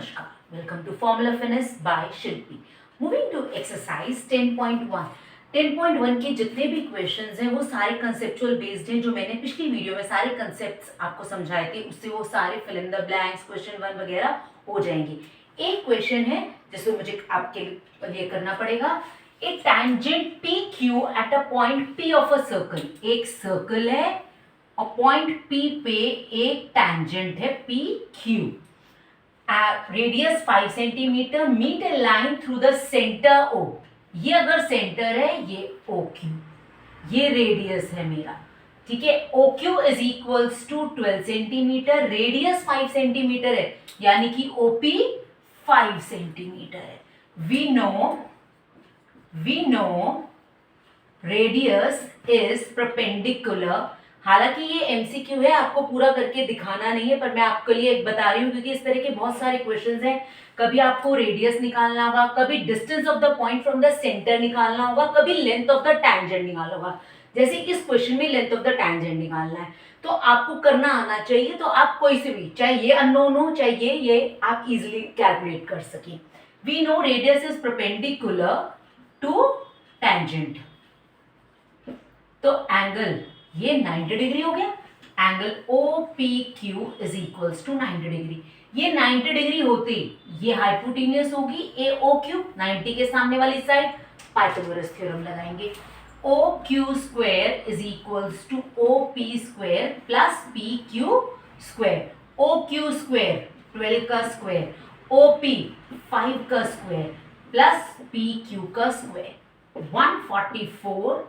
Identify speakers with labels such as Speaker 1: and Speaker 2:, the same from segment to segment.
Speaker 1: Namaskar. Welcome to Formula Fitness by Shilpi. Moving to exercise 10.1. 10.1 के जितने भी questions हैं वो सारे कंसेप्चुअल बेस्ड हैं। जो मैंने पिछली वीडियो में सारे कंसेप्ट्स आपको समझाए थे उससे वो सारे fill in the blanks question 1 वगैरह हो जाएंगे। एक क्वेश्चन है जिसको मुझे आपके लिए करना पड़ेगा। A tangent P Q at a point P of a circle. एक सर्कल है और पॉइंट पी पे एक टैंजेंट है P Q. Radius 5 centimetre, meet a line through the centre O. ये अगर सेंटर है ये ओ क्यू, ये रेडियस है मेरा, ठीक है। O Q is equals to 12 centimetre, radius 5 centimetre है यानी कि ओपी 5 सेंटीमीटर है। We know radius is perpendicular. हालांकि ये एमसीक्यू है, आपको पूरा करके दिखाना नहीं है, पर मैं आपके लिए एक बता रही हूँ क्योंकि इस तरह के बहुत सारे क्वेश्चंस हैं। कभी आपको रेडियस निकालना होगा, कभी distance of the point from the centre निकालना होगा, कभी लेंथ ऑफ द टैंजेंट निकालना होगा। जैसे इस क्वेश्चन में लेंथ ऑफ द टैंजेंट निकालना है तो आपको करना आना चाहिए। तो आप कोई से भी, चाहे ये अननोन हो चाहे ये आप इजिली कैलकुलेट कर सकें। We know radius is perpendicular to tangent, तो एंगल ये 90 डिग्री हो गया। Angle O P Q is equals to 90 degree. ये 90 डिग्री होती ये हाइपोटेन्यूस होगी ए ओ क्यू, 90 के सामने वाली साइड। पाइथागोरस थ्योरम लगाएंगे। O Q square is equals to O P square plus P Q square. O Q square 12 का square, O P 5 का स्क्वायर प्लस पी क्यू का स्क्वायर। 144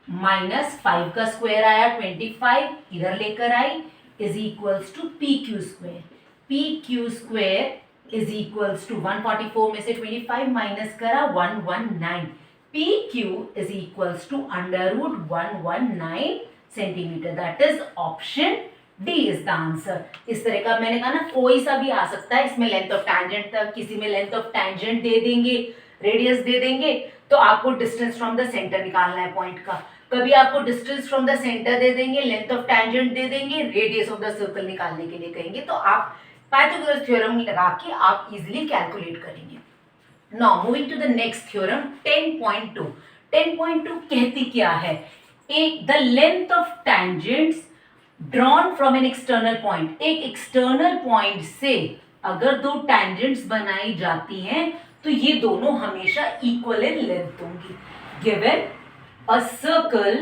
Speaker 1: माइनस 5 का square आया 25, इधर लेकर आई, is equals to P Q square. P Q square is equals to 144 में से 25 माइनस करा 119। P Q is equals to under root 119 centimetre. That is option D is the answer. इस तरह का मैंने कहा ना, कोई सा भी आ सकता है। इसमें लेंथ ऑफ टैंजेंट तक, किसी में लेंथ ऑफ टैंजेंट दे देंगे, रेडियस दे देंगे, तो आपको डिस्टेंस फ्रॉम द सेंटर निकालना है पॉइंट का। कभी आपको डिस्टेंस फ्रॉम द सेंटर दे देंगे, लेंथ ऑफ टैंजेंट दे देंगे, रेडियस ऑफ द सर्कल निकालने के लिए कहेंगे, तो आप पाइथागोरस थ्योरम लगा के आप इजीली कैलकुलेट करेंगे। Now moving to the next theorem 10.2। 10.2 कहती क्या है? एक the length of tangents drawn from an external point. एक एक्सटर्नल पॉइंट से अगर दो टैंजेंट्स बनाई जाती हैं तो ये दोनों हमेशा इक्वल इन लेंथ होंगी। Given a circle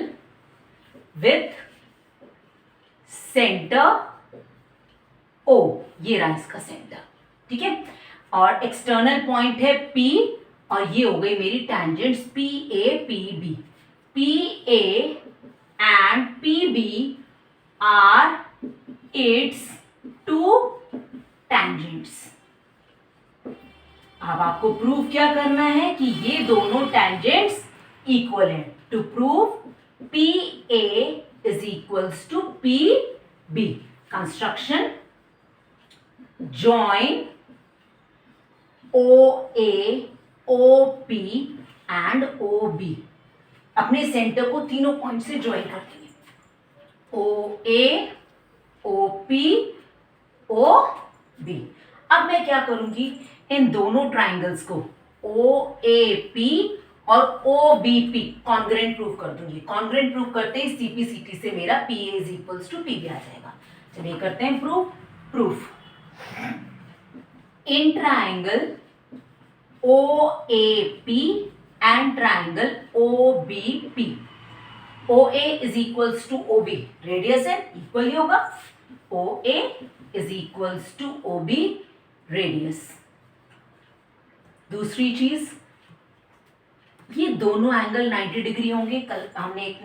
Speaker 1: with center O, ये रहा इसका सेंटर, ठीक है। और एक्सटर्नल पॉइंट है P और ये हो गई मेरी tangents P A P B. P A and P B are its two tangents. अब आपको प्रूव क्या करना है कि ये दोनों टैंजेंट्स इक्वल है। To prove PA is equals to PB. Construction: join OA, OP and OB. अपने सेंटर को तीनों पॉइंट से ज्वाइन कर देंगे। OA, OP, OB। अब मैं क्या करूंगी, इन दोनों ट्राइंगल्स को OAP और OBP कॉन्ग्रेंट प्रूफ कर दूंगी। कॉन्ग्रेंट प्रूफ करते ही CP/CT से मेरा PA is equals to PB आ जाएगा। चलिए करते हैं proof. In triangle OAP and triangle OBP, OA is equals to OB, radius है, इक्वल ही होगा। OA is equals to OB, radius. दूसरी चीज, ये दोनों एंगल 90 डिग्री होंगे। कल हमने एक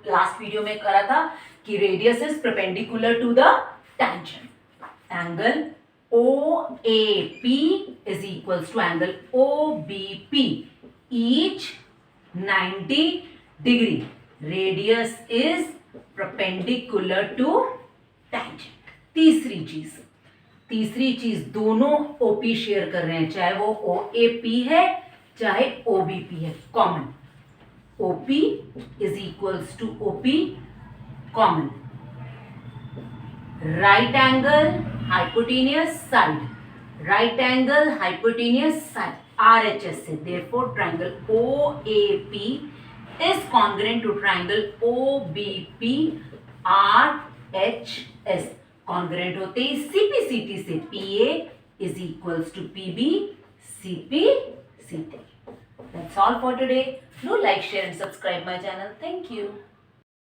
Speaker 1: लास्ट वीडियो में करा था कि radius is perpendicular to the tangent. Angle OAP is equals to angle OBP, each 90 degree. Radius is perpendicular to tangent. तीसरी चीज दोनों OP शेयर कर रहे हैं, चाहे वो OAP है चाहे OBP है, common. OP is equals to OP common. Right angle hypotenuse side, right angle hypotenuse side RHS से, therefore triangle OAP is congruent to triangle OBP RHS. congruent होते ही CPCT से PA is equals to PB CPCT. That's all for today. Do like, share and subscribe my channel. Thank you.